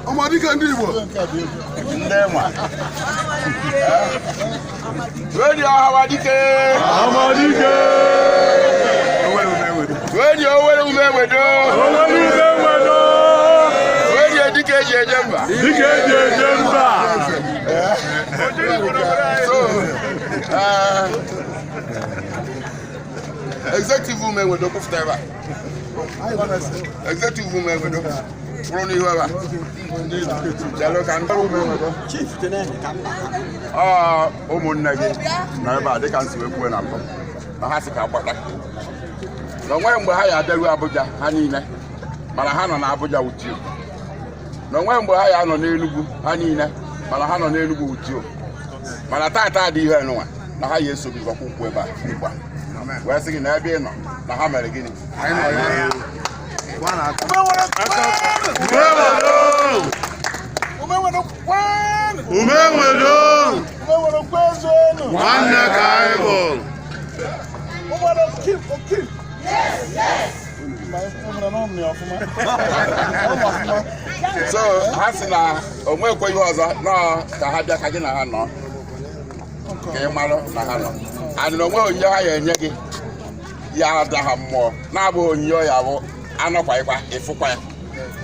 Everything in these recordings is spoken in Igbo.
Ohamadike ndị Igbo ndị nwa Radio Ohamadike Radio Owelle Umenwedo Radio Dike eji eje mba Executive Umenwedo kwufụta ebe Executive Umenwedo kwụrụ n'ihu ebe ụmụnne gị na ebe a dịka nsi wee kwuo na mbụ na ha si ka gbata na onweghị mgbe ha ya abịaruo Abuja ha niile mana ha nọ na Abuja wutio na onweghị mgbe ha ya anọ n'Enugu ha niile mana ha nọ n'Enugu wutio mana taata dị ihe nụnwa na ha ya eso gị gọkwụkwụ ebe a n'Igbo wee sị gị na ebe ị nọ na ha mere gịnị Umenwedo nwanne ka anyị bụ. So ha sị na o nwekwa ihe ọzọ nọọ ka ha bịa ka gị na ha nọ ka ị marụ na ha nọ adị na onwe onyinye ha ya enye gị ya ada ha mmụọ na-abụghị onyinye ya bụ anọkwaịkwa ịfụkwa ya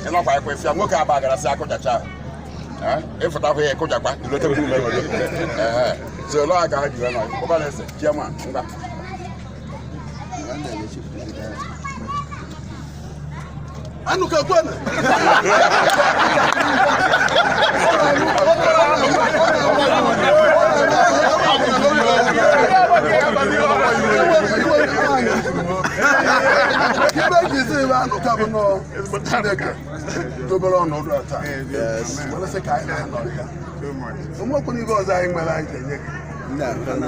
ịnọkwaịkwa ịfụ ya nwoke abagara sị akụjacha ịfụtakwa ya ịkụjakwa ilotekwa Umenwedo so lọọ ka ha jiri nọ ụba na-ese chiama ngwa Anuka kwene.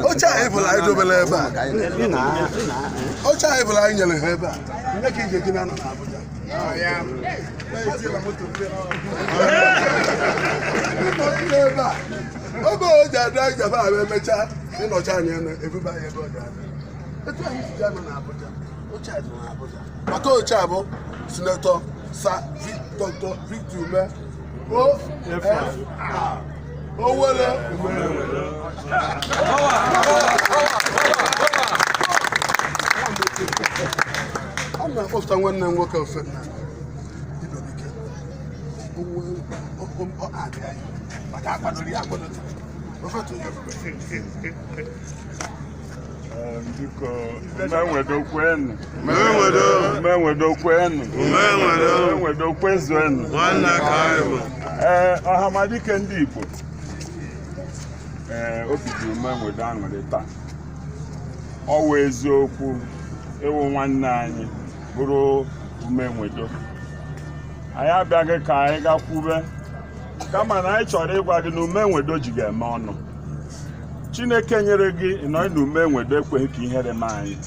Ocha ebula anyị dobele ebe a. Ocha ebula anyị nyere ha ebe a. Nne ka ije gị na nọ n'Abuja. Oge o ji ada ijaba ahụ emechaa ịnọcha anyị ebube anyị ebe ọ ji ada. Etu anyị si nọ n'Abuja. Ocha dị n'Abuja. Maka Ocha bụ Sinetọ Sir Dr. Victor Umeh Owelle Umenwedo. I'm not often when I work out for now. Umenwedo kwenu. Umenwedo kwenu. Umenwedo kwezenu. Ohamadike ndị Igbo. Obi dị Umenwedo aṅụrị taa. Ọ wụ eziokwu ewu nwanne anyị bụrụ Umenwedo. Anyị abịaghị ka anyị gakwube kama na anyị chọrọ ịgwa gị na Umenwedo ji ga-eme ọnụ. Chineke nyere gị nọ na Umenwedo ekweghị ka ihere mee anyị.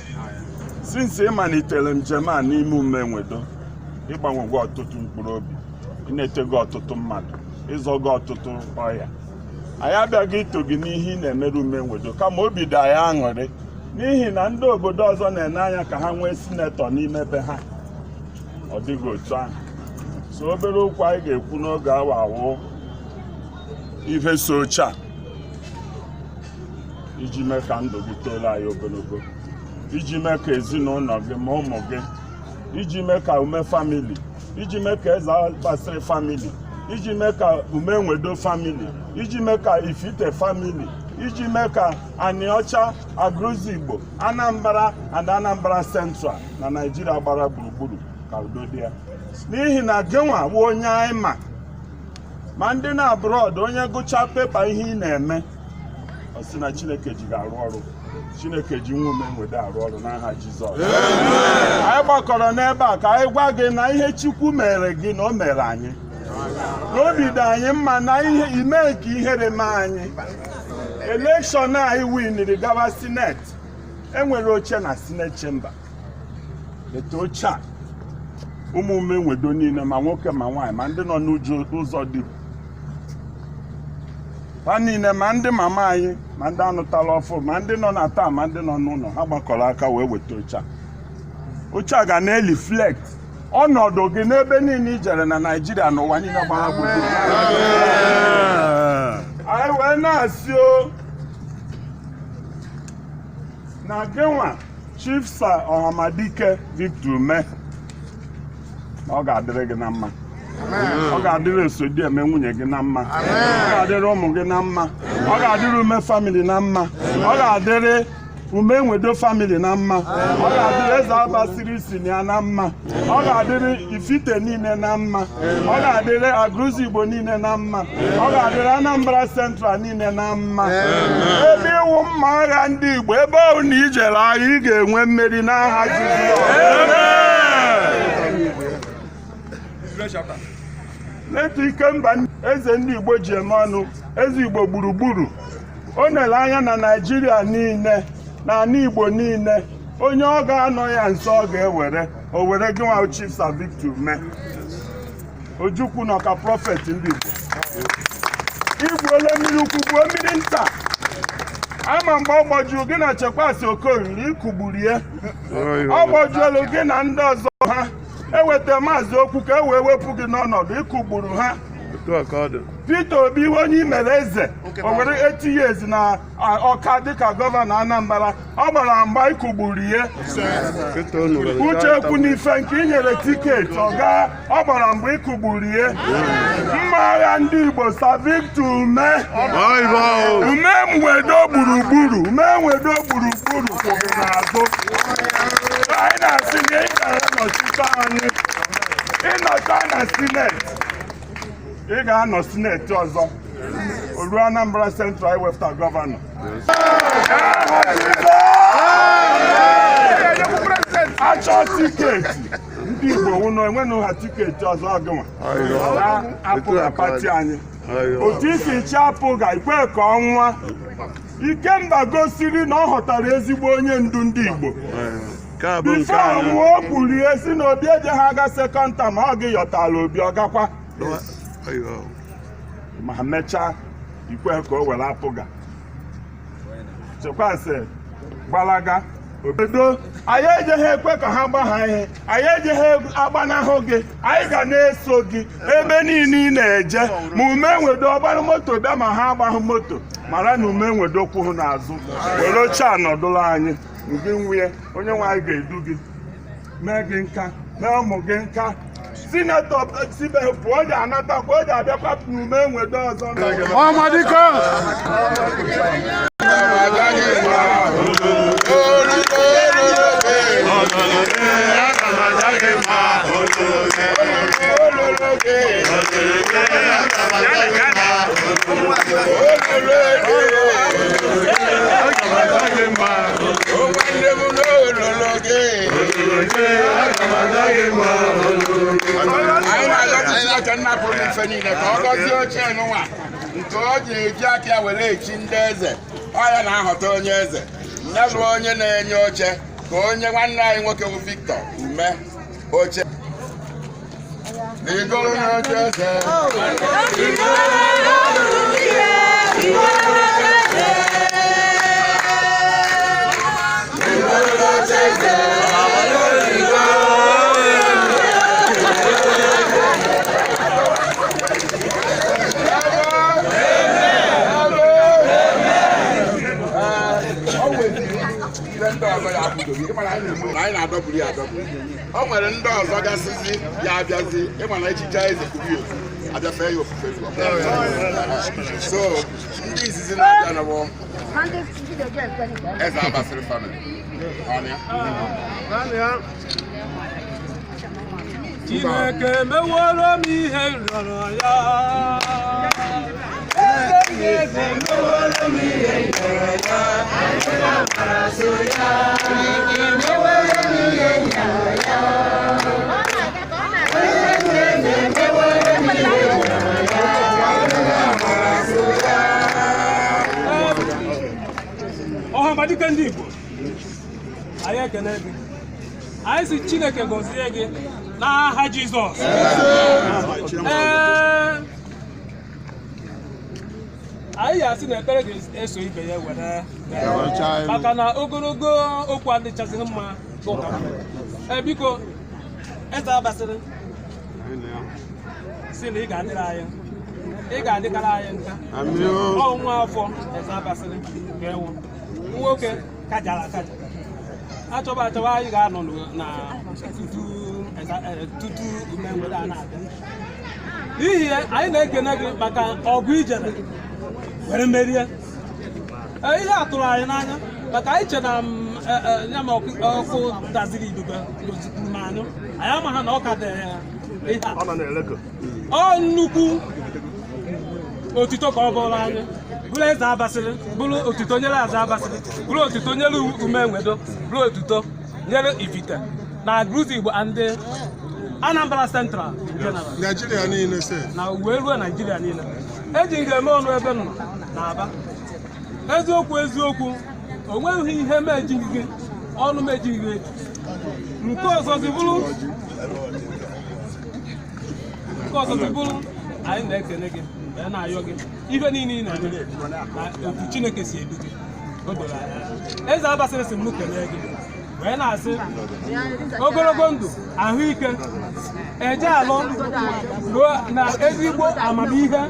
Since ị malitere njem a n'ime Umenwedo, ịgbanwego ọtụtụ mkpụrụ obi, ị na-etego ọtụtụ mmadụ, ịzọgo ọtụtụ ọhịa. Anyị abịaghị ito gị n'ihe ị na-emere Umenwedo kama obi dị anyị aṅụrị n'ihi na ndị obodo ọzọ na-ene anya ka ha nwee sinetọ n'ime be ha. Ọ dịghị otu ahụ. So obere okwu anyị ga-ekwu n'oge awa awụ ihe so Ocha iji mee ka ndụ gị toro anyị ogologo, iji mee ka ezinụlọ gị ma ụmụ gị, iji mee ka Umeh family, iji mee ka Eze Gbasịrị family, iji mee ka Umenwedo family, iji mee ka Ifite family, iji mee ka Anyi Aguluzoigbo Anambra and Anambra Central na Nigeria gbara gburugburu ka udo dị ya. N'ihi na gịnwa bụ onye anyị ma ndị na abroad onye gụchaa pepa ihe ị na-eme ọ sị na Chineke ji ga-arụ ọrụ Chineke ji nwa Umenwedo arụ ọrụ n'aha Jizọs. Anyị gbakọrọ n'ebe a ka anyị gwa gị na ihe Chukwu mere gị na o mere anyị. N'obi dị anyị mma na ihe ime nke ihere mee anyị. Elekshọn anyị winiri gawa sineti. Enwere oche na sineti chamber. Ete oche a ụmụ Umenwedo niile ma nwoke ma nwaanyị ma ndị nọ n'ụzọ dị ha niile ma ndị mama anyị ma ndị anụtala ọfụ ma ndị nọ na taa ma ndị nọ n'ụlọ ha gbakọrọ aka wee weta oche a. Oche a ga na-eliflekt ọnọdụ gị n'ebe niile ijere na Naịjirịa n'ụwa niile gbara gburugburu. Anyị wee na-asị o na gịnwa Chief Sir Ohamadike Victor Umeh ọ ga-adịrị gị na mma. Ọ ga-adịrị Esodi eme nwunye gị na mma. Ọ ga-adịrị ụmụ gị na mma. Ọ ga-adịrị Umeh family na mma. Ọ ga-adịrị Umenwedo family na mma. Ọ ga-adịrị Eze Abasiri isi ya na mma. Ọ ga-adịrị Ifite niile na mma. Ọ ga-adịrị Aguluzoigbo niile na mma. Ọ ga-adịrị Anambra Central niile na mma. Ebe ịwụ mma agha ndị Igbo ebe ahụ na ijere agha ị ga-enwe mmeri n'aha Jizọs. N'etu ike mba eze ndị Igbo ji eme ọnụ, eze Igbo gburugburu, o nere anya na Naịjirịa niile na ala Igbo niile, onye ọ ga-anọ ya nso ọ ga-ewere, o were gị nwa Chief Sir Victor Umeh. Ojukwu nọ ka prọfet ndị Igbo. Igbuole mmiri ukwu gbuo mmiri nta. Ama mgbe ọ gbajuru gị na Chekwasị Okorie ikugburu ya. Ọ gbajuelu gị na ndị ọzọ ha. Eweta maazị okwu ka e wee wepụ gị n'ọnọdụ ikugburu ha. Peter Obi onye imere eze o were 8 years na Ọka dịka gọvanọ Anambra, ọ gbara mgba ikugburu ya. Uchekwu n'ife nke inyere tiketi ọ gbara mgbe ikugburu ya. Mma agha ndị Igbo Sir Victor Umeh. Umenwedo gburugburu kwụ gị n'azụ. Anyị na-asị na ị ga-anọchite anyị ịnọcha na sineti. Ị ga-anọ sineti ọzọ oru Anambra Central wefta gọvanọ. Achọ tiketi ndị Igbo nwụnọ enwenụ ha tiketi ọzọ ọgụnwa apụga pati anyị. Otu isi chi apụga ikwe ka ọnwa. Ikemba gosiri na ọ ghọtara ezigbo onye ndu ndị Igbo. Bifo anwụọ kwuru ihe si na Obi eje ha aga sekọnd tam ọ gị yọtala Obi ọ gakwa. Ma mechaa ikwe ka o were apụga. Chekwasị gbalaga obodo anyị ejeghị ekwe ka ha gbagha ihe, anyị ejeghị agbanahụ gị, anyị ga na-eso gị ebe niile ị na-eje. Ma Umenwedo ọgbara moto bịa ma ha agbahụ moto, mara na Umenwedo kwụhụ n'azụ were oche anọdụrụ anyị. Gị nwunye onye nwe anyị ga-edu gị, mee gị nka, mee ụmụ gị nka. Sinetọ sibe pụọ ji anatakwa o ji abịakwa Umenwedo ọzọ. Ohamadike ka ọ gọzie oche nwa nke o ji eji aka ya were echi ndị eze. Ọ ya na-ahọta onye eze ya lụọ onye na-enye oche ka onye nwanne anyị nwoke bụ Victor Umeh oche. N'igoro n'oche eze anyị na-adọburu ya adọburu. O nwere ndị ọzọ gasịzi ya abịazi ịma na echiche eze kwuru abịafe ya ofufe. So ndị izizi na-abịa na bụ Eze Abasiri family. Chineke meworo m ihe rịọrọ ya. Chineke meworo m ihe rịọrọ ya. Ohamadike ndị Igbo, anyị ekene gị. Anyị si Chineke gọzie gị n'aha Jizọs. Anyị ga-asị na ekpere ga-eso ibe ya were maka na ogologo okwu adịchazighị mma ụka. Biko, eze abasịrị si na ị ga-adịkara anyị nka. Ọ nwa afọ eze abasịrị ga-ewu nwoke kajara akaja. Achọba anyị ga-anọ na tutu Umenwedo a na-abịa. N'ihi ya, anyị na-ekene gị maka ọgụ ijere were merie. Ihe a tụrụ anyị n'anya maka anyị che na ya ma ọkụ daziri iduga n'ozikwu anyị amaghị na ọ ka dị ihe a. Ọ nnukwu otito ka ọ bụrụ anyị. Bụrụ eze abasịrị, bụrụ otito nyere eze abasịrị, bụrụ otito nyere Umenwedo, bụrụ otito nyere Ifite na Aguluzoigbo and Anambra Central General. Nigeria niile na wee ruo Nigeria niile. Eji ihe eme ọnụ ebe nọ na-aba. Eziokwu, o nweghị ihe mejighị gị, ọnụ mejighị gị. Nke ọzọ bụrụ anyị na-ekene gị, na-ayọ gị ife niile ị na-eme na otu Chineke si edu gị. O doro anya. Eze abasịrị si m kelee gị wee na-asị ogologo ndụ, ahụike, eje alụ ruo na ezigbo amamihe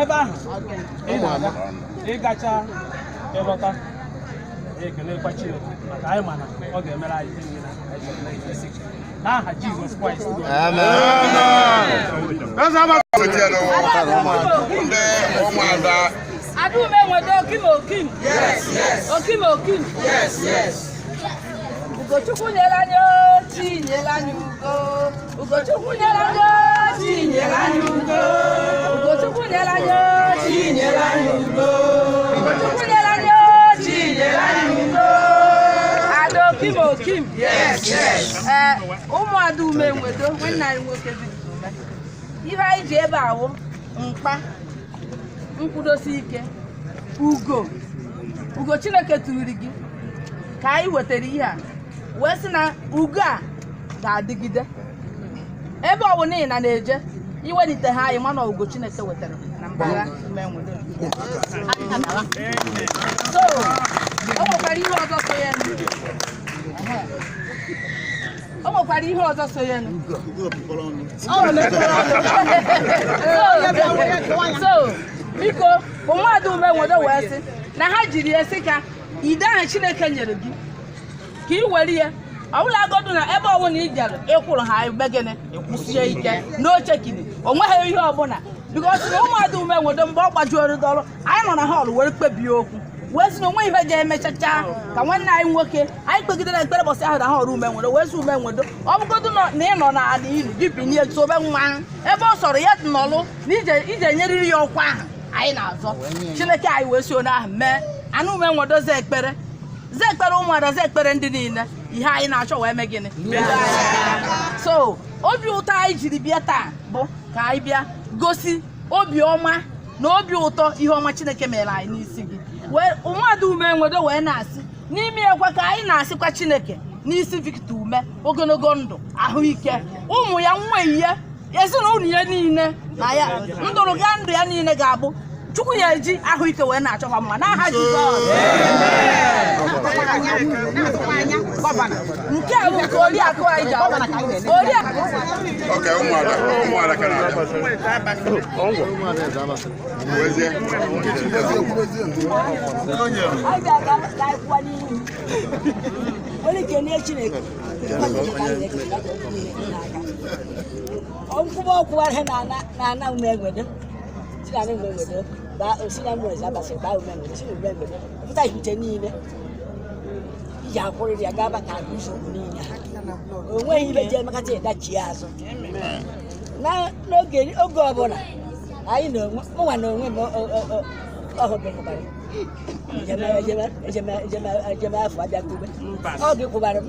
ebe ahụ ị na-aga ịgacha ịlọta. Ekelekwa Chineke maka anyị mana ọ ga-emere anyị ihe niile n'aha Jizọs Kraịst. Ada Umenwedo Okim. Okim. Ugochukwu nyere anyị ochi, nyere anyị ugo. Ugochukwu nyere anyị ochi, nyere anyị ugo. Ugochukwu nyere anyị ochi, nyere anyị ugo. Ugochukwu nyere anyị ochi, nyere anyị ugo. Ada Okim. Ụmụ Ada Umenwedo, nwanne anyị nwoke bi n'Ume. Ihe anyị ji ebe awụ mkpa, nkwudosi ike, ugo Chineke tụrụ gị ka anyị wetara ihe a wee sị na ugo a ga-adịgide ebe ọ bụ n'ihi na na-eje iwelite ha anyị mana ugo Chineke wetara na mpaghara Umenwedo. So o nwekwara ihe ọzọ so ya so biko ụmụ Ada Umenwedo wee sị na ha jiri ya sị ka ide ahụ Chineke nyere gị ka ị were ya ọ bụla agodu na ebe ọ bụla ị jere ịkwụrụ ha begene ịkwụsie ike n'oche kiri o nweghị ihe ọbụla bikọsi na ụmụ Ada Umenwedo mgbe ọ gbajuoro dọrọ anyị nọ na họl were kpebie okwu wee sị na onwe ihe ga-emechacha ka nwanne anyị nwoke anyị kpegidere ekpere bọsị ahụ na họl Umenwedo wee sị Umenwedo ọ bụgodu na ị nọ na ala ilu dibinye sobe nwa ebe ọ sọrọ ya nọlụ na ije nyeriri ya ọkwa ahụ anyị na-azọ Chineke anyị wee si onye ahụ mee Ana Umenwedo zee ekpere ụmụada zee ekpere ndị niile ihe anyị na-achọ wee mee gịnị. So obi ụtọ anyị jiri bịa taa bụ ka anyị bịa gosi obi ọma na obi ụtọ ihe ọma Chineke mere anyị n'isi gị wee ụmụ Ada Umenwedo wee na-asị n'ime ekwe ka anyị na-asịkwa Chineke n'isi Victor Ume ogologo ndụ, ahụike, ụmụ ya, nwa ihe, ezinụlọ ya niile na ya ndụrụ ga ndụ ya niile ga-abụ Chukwu ya eji ahụike wee na-achọkwa mma n'aha Jizọs. Nke a bụ nke oriakụ anyị ji oriakụ. Okay, ụmụada ka na-abịa Chineke ọkwụkwọ ahụ na Umenwedo Umenwedo osina mwezi abasị ba Umenwedo si Umenwedo pụta Ifite niile iji akwụrịrị ya gaba ka Aguluzoigbo niile o nweghị ibe je makata ịdachi azụ n'oge ọbụla anyị na mụnwa na onwe m ọhụbeghịbara ejeme afọ abịakwube ọ gị kwụbara m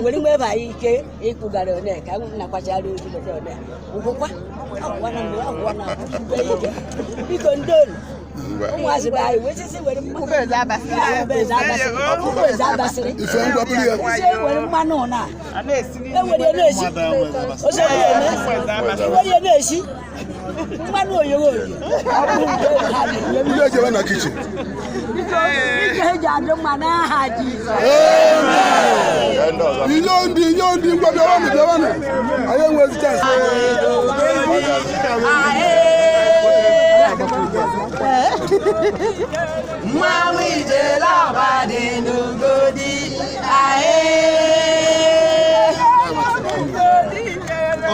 nwere mgbe ebe anyị ike ịkwụgara one ka m na-akwachara ozi bete one ụgwụkwa ọgwụkwa na ike biko ndị olu ụmụazị be anyị wechisi were abasịrị isi were mmanụ na ewere na-esi ewere na-esi mmanụ oyewe ndị ejebe na kichin ike eji adị mma n'aha Jizọs inyo ndị ngwa bịawanụ anyị enwezi chance mmanwụ ijele ọba dị n'ugodi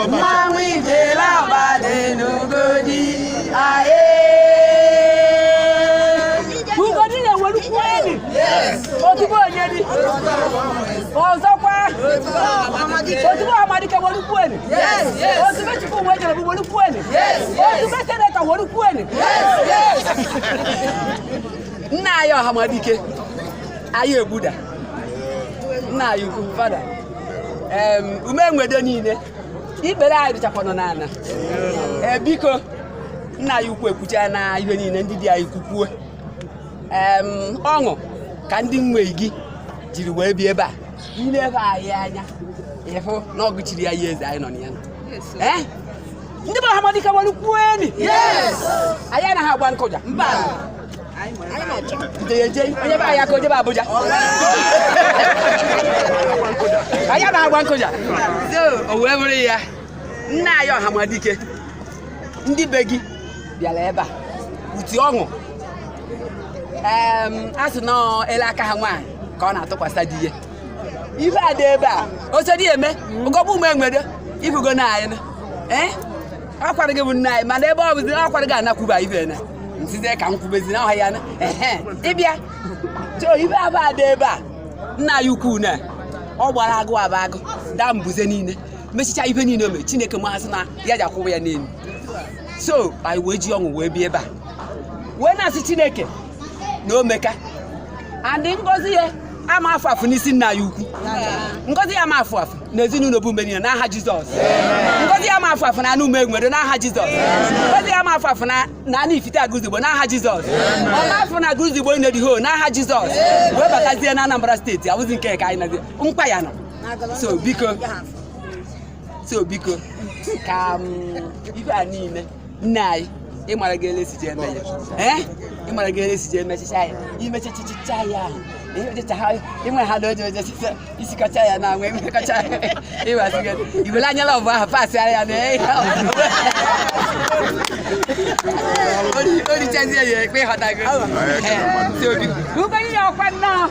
mmanwụ ijele ọba dị n'ugodi ugodi na-enwere ukwu enyi otubo onye dị ọzọkwa otubo Ohamadike nwere ukwu enyi otubo Chukwu nwe jere bụ nwere ukwu enyi otubo Seneta nwere ukwu enyi nna anyị Ohamadike anyị egbuda nna anyị ukwu fada Umeh Umenwedo niile ikpere anyị dịchakwanụ n'ala biko nna anyị ukwu ekwucha na ihe niile ndị dị anyị kwukwuo ọṅụ ka ndị nwe gị jiri wee bịa ebe a ilebe anyị anya ịfụ na ọ gụchiri ya ya eze anyị nọ na ya ndị bụ Ohamadike nwere ukwu enyi anyị anaghị agba nkụja mba onye be anyị aka ojebe Abuja anyị anaghị agba nkụja o wee bụrụ ya nna anyị Ohamadike ndị be gị bịara ebe a uti ọṅụ a sị na ele aka ha nwaanyị ka ọ na-atụkwasị di ya ife a dị ebe a ose dị eme ụgọbụ Umeh Umenwedo ifugo na anyị akwara gị bụ nna anyị mana ebe ọ bụzi akwara gị anakwuba ife na nsize ka m kwubezi na ọha ya na ịbịa chọọ ife abụ adị ebe a nna anyị ukwu na ọ gbara agụ abụ agụ daa mbuze niile mechicha ife niile ome Chineke masị na ya ji akwụwa ya n'elu so anyị wee ji ọṅụ wee bịa ebe a wee na-asị Chineke na omeka andị ngozi ya ama afọ afọ n'isi nna ya ukwu ngozi ya ama afọ afọ na ezinụlọ bụ mbenina n'aha Jizọs ngozi ya ama afọ afọ na anụ Umeh Umenwedo n'aha Jizọs ngozi ya ama afọ afọ na anụ Ifite Aguluzoigbo n'aha Jizọs ọma afọ na Aguluzoigbo ine dị ho n'aha Jizọs wee batazie na Anambra steeti abụzi nke ka anyị nazi mkpa ya nọ so biko ka ife a niile nna anyị ịmara gị ele si je eme ya ịmara gị ele si je emechicha ya imechichicha ya ahụ inwe ha na oje isi kacha ya na nwe ime kacha ịwasị gị iwele anya lọbụ ahụ pasịara ya na orichazie ya ekpe ịghọta gị ugonye ya ọkwa nnọọ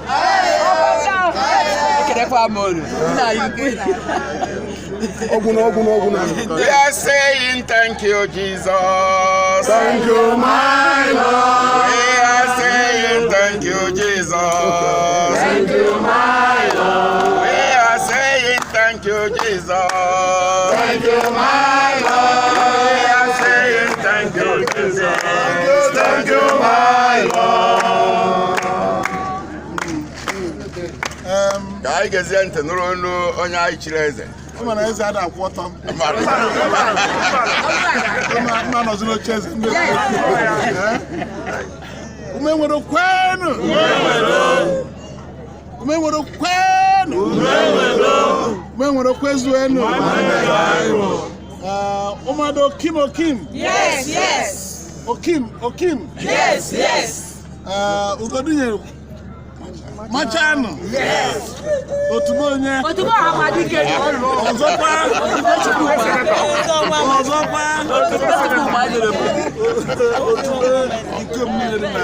ekerekwa m olu nna ya ukwu We are saying thank you, Jesus. Thank you, my Lord. We are saying thank you, Jesus. Thank you, my Lord. We are saying thank you, Jesus. Thank you, my Lord. We are saying thank you, Jesus. Thank you, my Lord. Ka anyị gezie ntị nụrụ olu onye anyị chiri eze. Ọ mana eze ada akwụ ọtọ. Mma nọzi n'oche eze. Umeh Umenwedo kwenu. Umeh Umenwedo kwenu. Umeh Umenwedo kwezuenu. Ụmụada Okim. Yes. Okim. Yes. Ugodinye Machano. Yes. Otubo onye. otubo Ohamadike Ọzọkwa. Otubo ike mmiri na.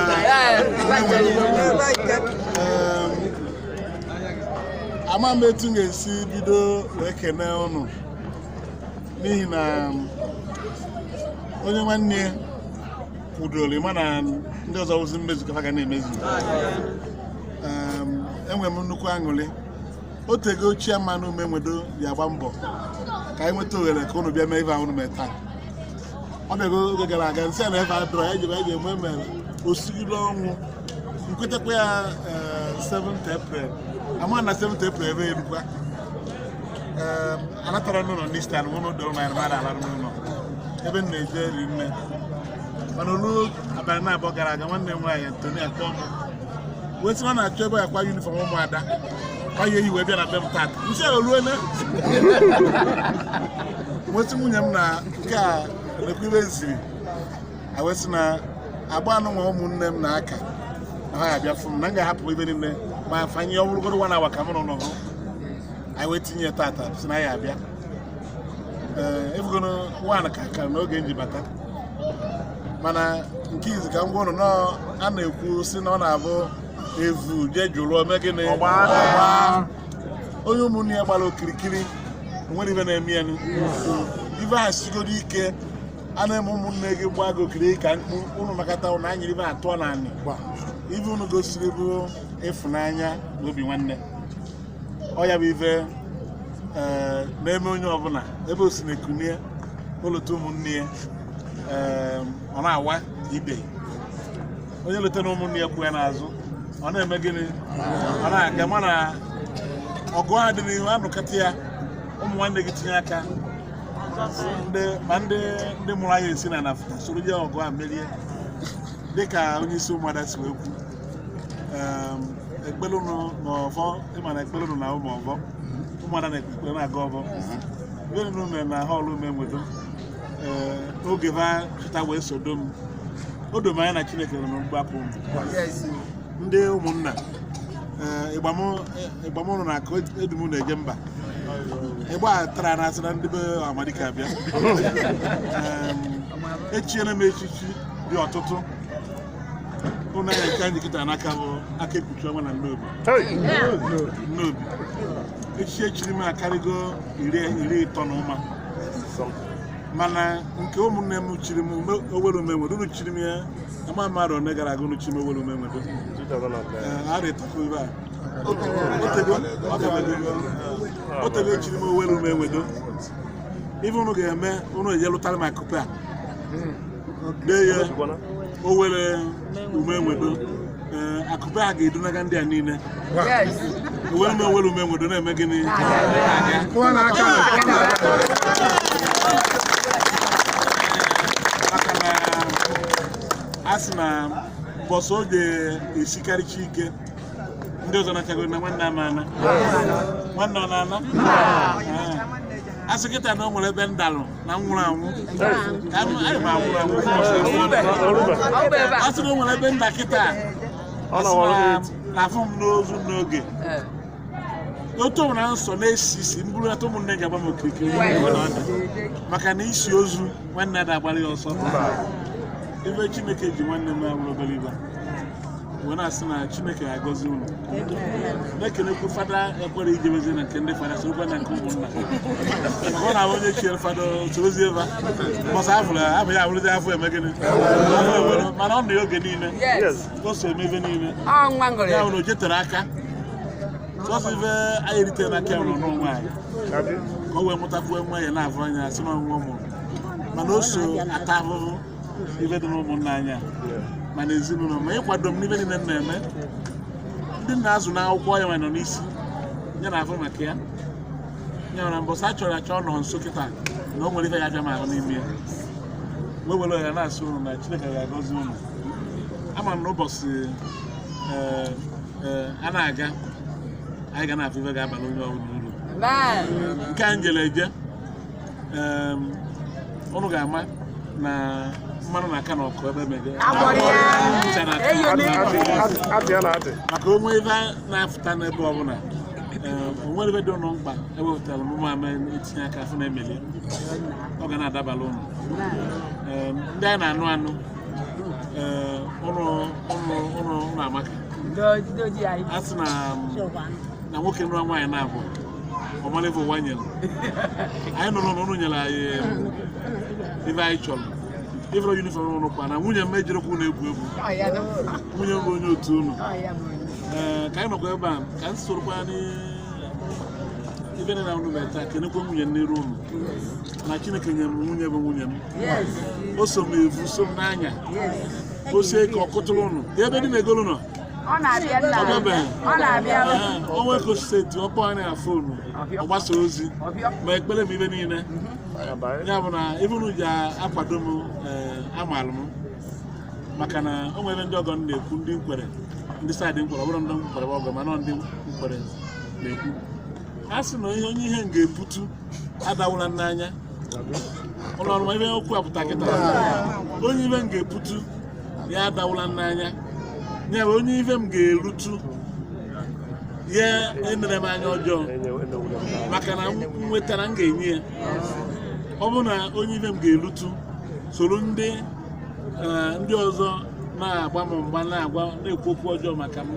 Ama m etu ga-esi bido wee kene ụnụ n'ihi na onye nwanne kwudoro mana ndị ọzọ ozi mmezu ka ga na-emezu. Enwere m nnukwu aṅụrị otego ochie mmanụ Umeh Umenwedo ya agba mbọ ka anyị nweta ohere ka ụnụ bịa mee ife ahụ mee taa. Ọ bịago oge gara aga nsị na efe adọrọ ya ji eme mere osigide ọnwụ nkwetakwa ya 7th April ama na 7th April ebe erukwa anatara n'ụlọ n'Eastern ụlọ doro na mmadụ ala n'ụlọ ebe m na-eje eri nne mana olu abalị na-abụọ gara aga nwanne m nwaanyị Antonia akpọ m wee sị na ọ na-achọ ebe akwa yunifọm ụmụada ọ yi eyi wee bịa na be m tata nsị oluole nwesị nwunye m na nke a na-ekwu ibe nsiri wee sị na agba anụ nwa ụmụnne m na-aka na ha abịa fụ m na m ga-ahapụ ibe niile ma fanye ọbụrụgodo nwa na-awa ka m nọ n'ọhụ anyị wee tinye tata si na ya abịa ebugono nwaanyị ka akara n'oge nji bata mana nke izi ka m gwa ụnụ na a na-ekwu si na ọ na-abụ evu je jụrụ ome gịnị onye ụmụnne ya gbara okirikiri nwere ibe na-eme ya ibe ha sigodo ike a na-eme ụmụnne gị gbaa gị okiri ka mkpu ụnụ nakọta na anyịrị ibe atụọ na anị ibe ụnụ gosiri bụ ịfụnanya na obi nwanne ọ ya bụ ibe na-eme onye ọbụla ebe o si na-ekunie ụlọta ụmụnne ya ọ na-awa ibe onye leta na ụmụnne ya kwụ ya n'azụ ọ na-eme gịnị ọ na-aga mana ọgụ ha dị n'ihu anụkata ya ụmụ nwanne gị tinye aka ma ndị mụrụ anya esi na nafụta soro ya ọgụ a merie dịka onye isi ụmụada si wee kwu ekpelụnụ n'ọvọ ịma na ekpelụnụ na ụmụ ọvọ ụmụada na-ekpekpe na-aga ọvọ benụ mere na họlụ Umeh Umenwedo oge ha chụta wee sodo m o dom anya na Chineke nọ mgbapụ ndị ụmụnna ịgbamụrụ na aka edum na-eje mba ịgba tara na asị na ndị be Ohamadike abịa echiela m echichi dị ọtụtụ ụlọ ya nke anyị kịta n'aka bụ aka ekpuchi ọnwa na nnobi echichi echiri m akarịgo 30 na ụma mana nke ụmụnne m chiri m Owelle Umenwedo unu chiri m ya ama mmadụ one gara aga unu chiri m Owelle Umenwedo arịtakwa ibe a otego echiri m Owelle Umenwedo ife unu ga-eme unu eje lụtara m akụpe a dee ya Owelle Umenwedo akụpe a ga-edunaga ndị a niile Owelle Umenwedo na-eme gịnị a sị na bọsụ oge esikarịcha ike ndị ọzọ nachago na nwanne amana nwanne ọ na-ana a sị kịta na o nwere ebe ndalụ na nwụrụ anwụ a sị na o nwere ebe nda kịta na afọ m n'ozu n'oge otu ọbụla nsọ na-esi isi mbụrụ ata ụmụnne ga-agba m okirikiri maka na isi ozu nwanne ada agbara ya ọsọ ebe Chineke ji nwanne m abụrụ obere ibe wee na-asị na Chineke ga-agọzi ụlọ na-ekenekwu fada ekwere ijebezi na nke ndị fada sorokwa na nke ụmụnna maka ọ na-abụ onye chiere fada sorozie ebe bọsa afọ ya abụrụzi afọ eme gịnị mana ọ nọ ya oge niile o so eme ebe niile ya bụ na o jetere aka sọsọ ibe anyị eritere n'aka ya nọ n'onwe anyị ka o wee mụtakwuo nwa ya na-afụ anya asị na ọnwụnwa mụrụ mana o so ata ahụhụ ibe dị n'ụmụnna anya mana ezinụlọ ma ịkwado m n'ibe niile m na-eme ndị na-azụ n'akwụkwọ ya nọ n'isi ya na-afụ maka ya nyere mbọsị a chọrọ achọ nọ nso kịta na o nwere ife ya abịa ma ahụ n'ime ya wee were ya na-asị ụnụ na Chineke ga-agọzi ụnụ ama m na ụbọchị a na-aga anyị ga na-afụ ife ga-abalị onye ọbụla uru nke anyị jere eje ụnụ ga-ama na mmanụ na-aka na ọkụ ebe mege maka onwe ife na-afụta n'ebe ọbụla onwere ebe dị ụnụ mkpa ebe wetara ụmụ ama etinye aka afụ na-emeli ọ ga na-adabala ụnụ ndị anyị na-anụ anụ ụnụ amaka a sị na nwoke nụrụ nwaanyị na-abụ ọmara ebe ụwa nyere anyị nụrụ na ụnụ nyere anyị ife anyị chọrọ ifere yunifọm ụnụ kwa na nwunye m ejirekwa ụnụ egwu nwunye m bụ onye otu ụnụ ka anyị nọkwa ebe a ka m sorokwa ibe na ụnụ bụ taa kenekwa nwunye nneru ụnụ na Chineke nyere m nwunye bụ nwunye m o so m evu so m n'anya o sie ka ọ kụtụrụ ụnụ ebe dị na-egolu nọ Ọ na-abịa nna. Ọ na-abịa. O nwee ka steeti ọkpọ anyị na fonu ọgbasa ozi ma ekpere m ibe niile ya bụ na ibunu ji akwado m amalụ m maka na o nwere ndị ọgọ na-ekwu ndị nkwere ndị saịdị nkwere ọ bụrụ ndị nkwere ọgọ mana ndị nkwere na-ekwu a sị na onye ihe m ga-ebutu adawụla n'anya ụlọ ọrụ ma ibe okwu apụta kịta onye ibe m ga-ebutu ya adawụla n'anya ya bụ onye ibe m ga-erutu ya enere m anya ọjọọ maka na m nwetara m ga-enye ya ọ bụ na onye ibe m ga-erutu soro ndị ọzọ na-agba m mgba na-ekwu okwu ọjọọ maka m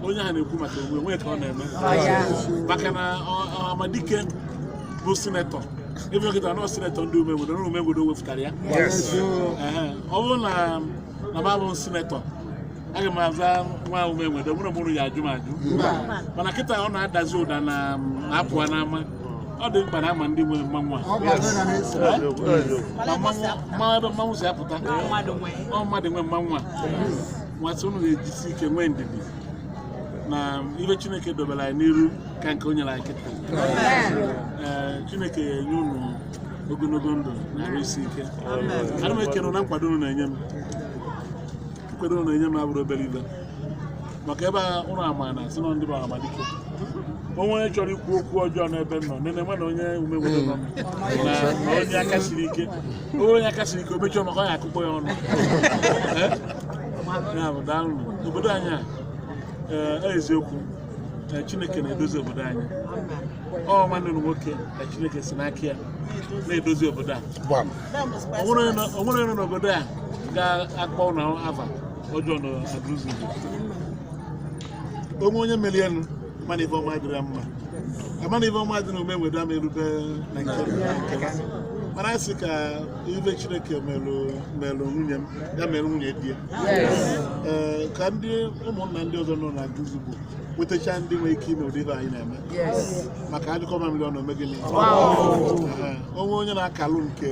onye ha na-ekwu maka ogbe nwee ka ọ na-eme maka na Ohamadike bụ sinetọ ebe ọkịta nọ sinetọ ndị Umengwedo wepụtara ya ọ bụrụ na m abụ sinetọ aga m aza nwa Umengwedo mụrụ ya ajụ m ajụ mana kịta ọ na-adazi ụda na apụa n'ama ọ dị mkpa na ama ndị nwere mmanwụ a mmanwụ si apụta ọ mmadụ nwe mmanwụ a nwasị unu ga-ejisi ike nwee ndidi na ibe Chineke dobere anyị n'iru ka nke o nyere anyị kịta Chineke ga-enye unu ogologo ndụ na arụ isi ike ana m ekene na nkwado unu na-enye m abụrụ obere ibe maka ebe ụlọ ama na si na ndị bụ Ohamadike onye chọrọ ikwu okwu ọjọọ n'ebe nọ nene nwa na onye Umengwedo nọ na onye aka siri ike o mechọọ maka ọ ya akụkpọ ya ọnụ ya bụ daalụ obodo anyị a eziokwu Chineke na-edozi obodo anyị ọ nwanne m nwoke ka Chineke si n'aka ya na-edozi obodo a o nwere onye n'obodo a ga-akpọ na ava ọjọọ na Aguluzoigbo onye merie elu mana ife ọma dịrị mma amana ife ọma dị na Umengwedo ama erube na nke mana asị ka ife Chineke melụ nwunye m ya mere nwunye di ya ka ndị ụmụnna ndị ọzọ nọ na Aguluzoigbo nwetacha ndị nwere ike ime ụdị ife anyị na-eme maka ajụkọ mamịrị ọnụ ome gịnị onye na-akalụ nke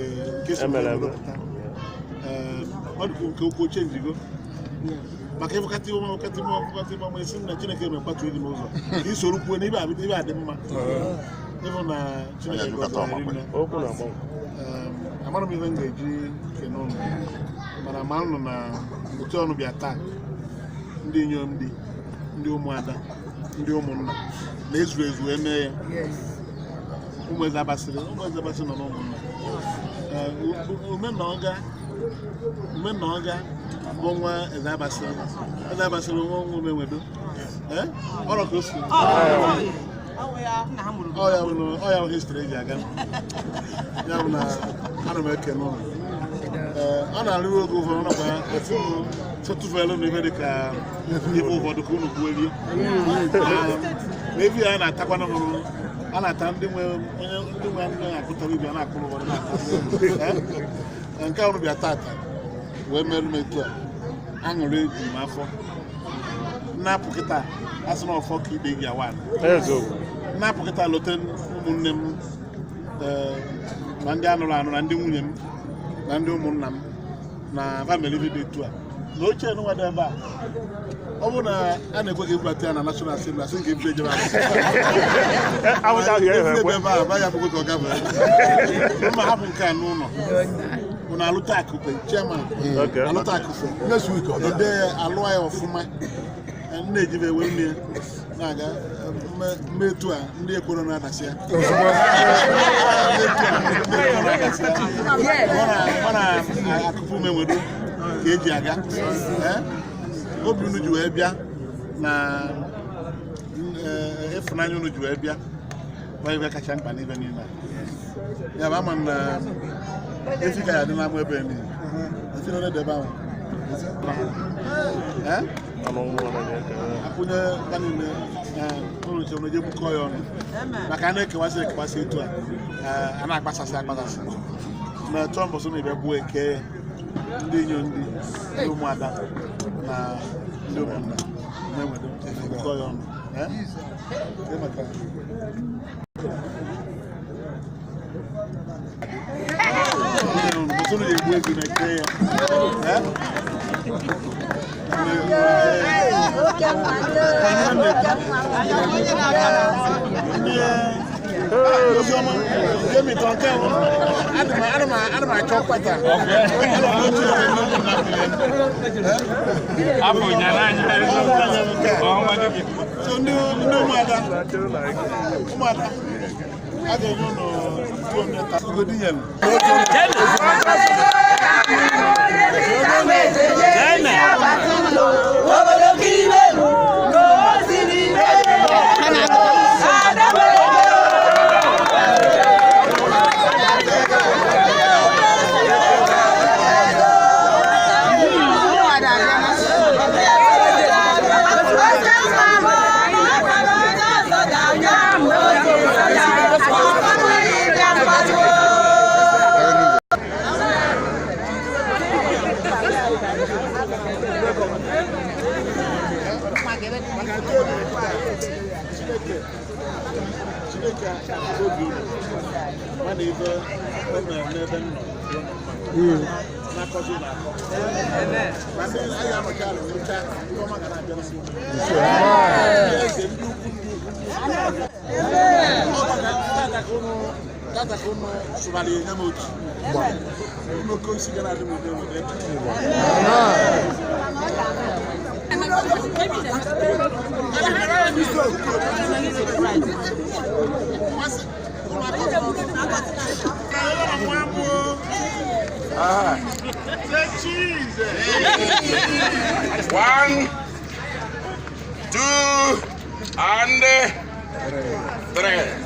si pụta ọ dịkwa nke okwu oche njigo maka ịfụkatị ụmụ esi na Chineke mekwatu ịdị m ụzọ ka i soro kwuo na ibe adị mma ịbụ na Chineke amara m ihe m ga-eji kene ụlọ mana ma nụ na otu ọnụ bịa taa ndị inyom ndị ụmụada ndị ụmụnna na-ezuru ezu eme ya ụmụ eze abasịrị nọ n'ụmụnna Umena ọga bụ nwa eze abasịrị nwa Umengwedo ọrụ ka o si ọ ya histri eji aga ya bụ na ana m ekene ụlọ ọ na-arịrị oge ụfọdụ nakwa setụfelu na ibe dị ka ibe ụfọdụ ka unu kwuelie na ebi ya na-atakwana mụrụ a na-ata ndị nwe nne na-akụtara ibe a na-akpụrụ ụfọdụ na-ata nke ọrụ bịa tata wee merụ m etu a aṅụrị eju m afọ nnapụ kịta asị na ọfọ ka ide gị awa nnapụ kịta lote ụmụnne m na ndị anụrụ anụ na ndị nwunye m na ndị ụmụnna m na famili dị etu a na ochie nwa dị ebe a ọ bụrụ na a na-ekwe ka ebubata ya na National Assembly asị nke ebute ebe a ba ya bụkwa ka ọ gabara mma hapụ nke a n'ụlọ na alụta akụpe chairman alụta akụpe ede alụọ ya ọfụma na-ejibe ewe nne na-aga mmetu a ndị ekworo na-adasị ya mana akụpe Umengwedo ka eji aga obi unu ji wee bịa na ịfụnanya unu ji wee bịa ma ibe kacha mkpa n'ibe niile ya bụ ama na efi ka ya dị n'ama ebe niile efi nọ n'edebe ahụ akwụnye ka niile ụlọ nche na-eje gbukọ ya ọnụ maka a na-ekewasị etu a na-akpasasị na chọọ mbọsọ na ibe gbuo eke ndị inyom ndị ụmụada na ndị ụmụnna Umengwedo gbukọ ya ọnụ mbọsọ na egbu ego na eke ya One, two, and three.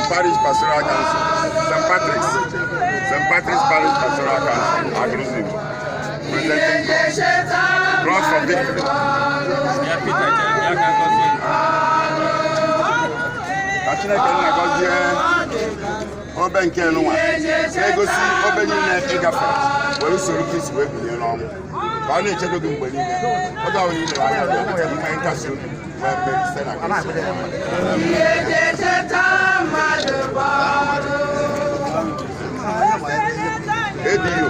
Parish Pastoral Council, St. Patrick's Parish Pastoral Council, Aguluzoigbo, presenting cross for victory. Chineke na-agọzie obe nke n'ụwa na-egosi obe niile ịgafe were usoro Kristi wee bilie n'ọnwụ ka ọ na-echedo gị mgbe niile oge ọbụla ile anya ime nkasi obi wee mee site na Kristi. ADO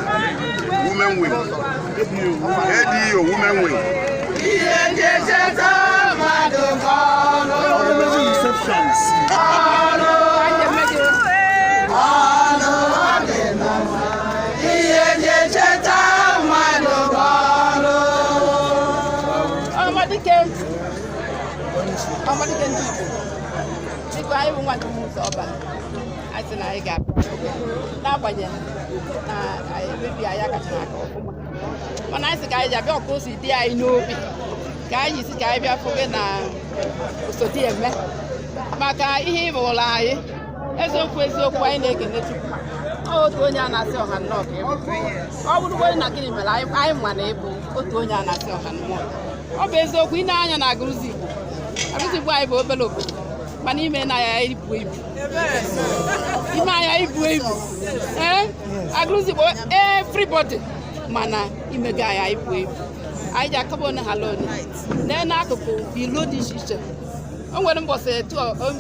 Women Wing. ADO Women Wing. Receptions. Ohamadike ndị Igbo anyị bụ nwa ụzọ ọba anyị sị na anyị ga-abụ n'agbanyeghị na emebi anyị akachara aka ọfụma mana anyị sị ka anyị ji abịa ọkụ o si dị anyị n'obi ka anyị si ka anyị bịa fụ gị na osodi eme maka ihe ịbụla anyị eziokwu anyị na-ekene Chukwu otu onye a na-asị ọha nnọọ ka ịbụ ọ bụrụgodi na gịnị mere anyị ma na ịbụ otu onye a na-asị ọha nnọọ ọ bụ eziokwu ị na-anya na Aguluzoigbo anyị bụ obere obodo mana ime na ya ibu ibu ime anya ibu ibu Aguluzoigbo everybody mana imega ya ibu ibu anyị ji akọba one hala one n'akụkụ ilo dị iche iche o nwere mbọsị etu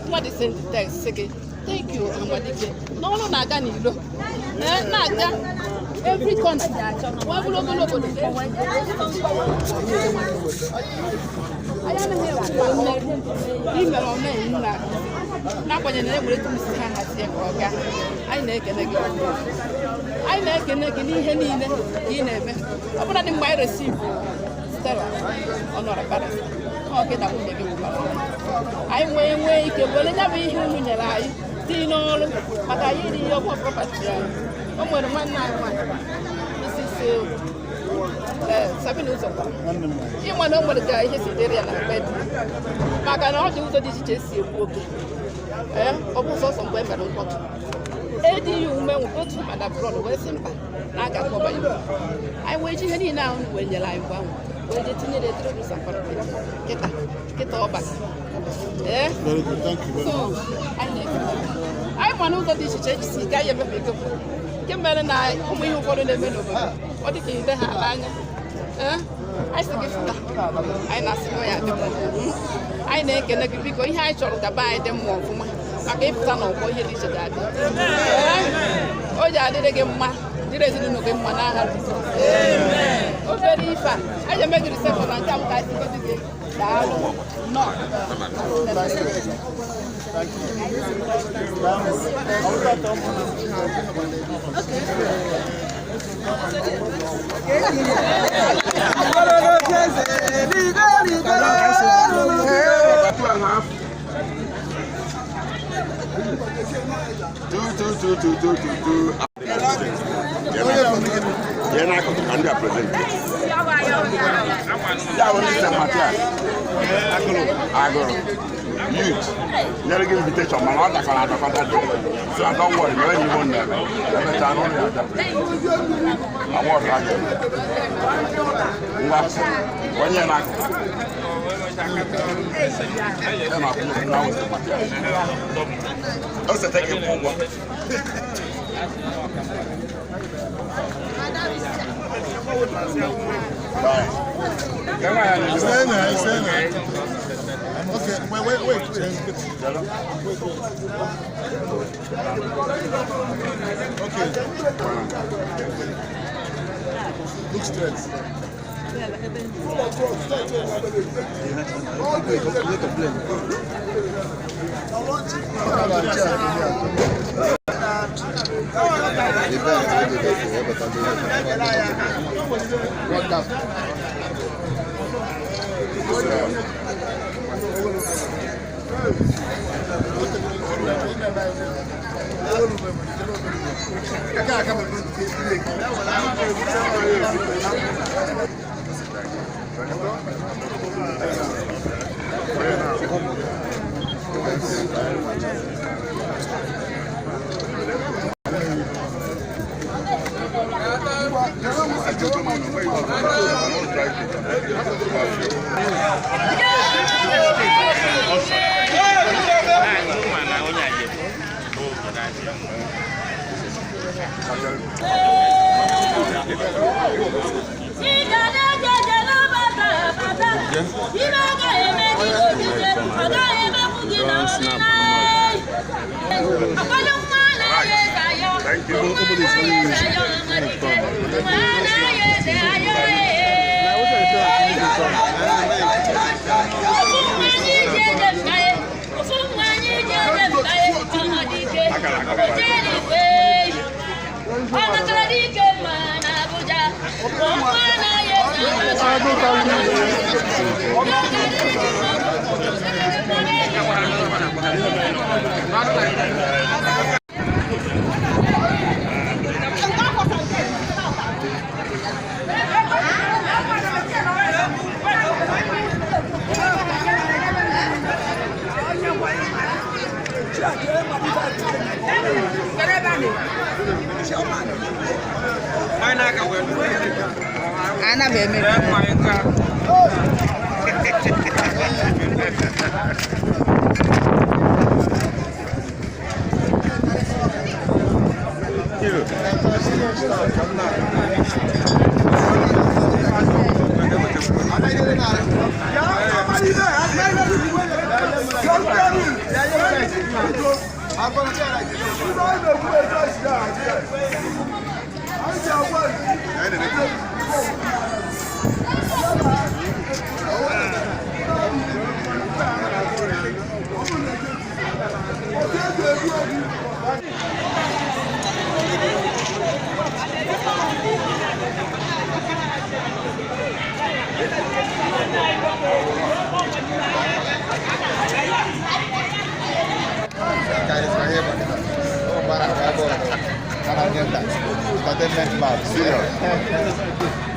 mmadụ sent text sị gị thank you Ohamadike n'ọrụ na-aga n'ilo na-aga every country nwa bụrụ obere obodo imere omenyi nna n'agbanyeghị na egwere tumisi ha hazie ka ọ gaa anyị na-ekene gị anyị na-ekene gị n'ihe niile ka ị na-eme ọ bụla dị mgbe anyị resivu Stella ọnọrọ bara ọ kịta nwunye gị gwara anyị nwee ike were ya bụ ihe unu nyere anyị dị n'ọrụ maka anyị iri ihe ọgwụ prọpati anyị o nwere nwanne anyị nwanyị isi Sabina ụzọ ịma na o nwere ka ihe si dịrị ya na mgbe dị maka na ọ dị ụzọ dị iche iche esi ekwu oke ọ bụ sọsọ mgbe e mere mkpọtụ edighị ume nwere otu mada brọd wee sị mba na a ga-akọba ya anyị wee ji ihe niile ahụ wee nyere anyị ngwa wee je tinye na etiri ụsa kịta ọbaka anyị ma n'ụzọ dị iche iche eji si gaghị emepe ego nke mere na ụmụ ihe ụfọdụ na-eme n'obodo ọ dị ka ide ha ala anya anyị si gị fụta anyị na-asị nọ ya dịkwa anyị na-ekene gị biko ihe anyị chọrọ ka be anyị dị mma ọfụma maka ịpụta na ọgbọ ihe dị iche ga-adị o ji adịrị gị mma dịrị ezinụlọ gị mma n'agha obere ife a anyị emegiri sekọ na nke a ka anyị sikọdị gị daalụ nnọọ Youth, never give invitation, man. All that can happen. So don't worry, when you want them, I want that. When you're not, also take it forward. Okay, wait. Okay. Look straight. entertainment man, serious.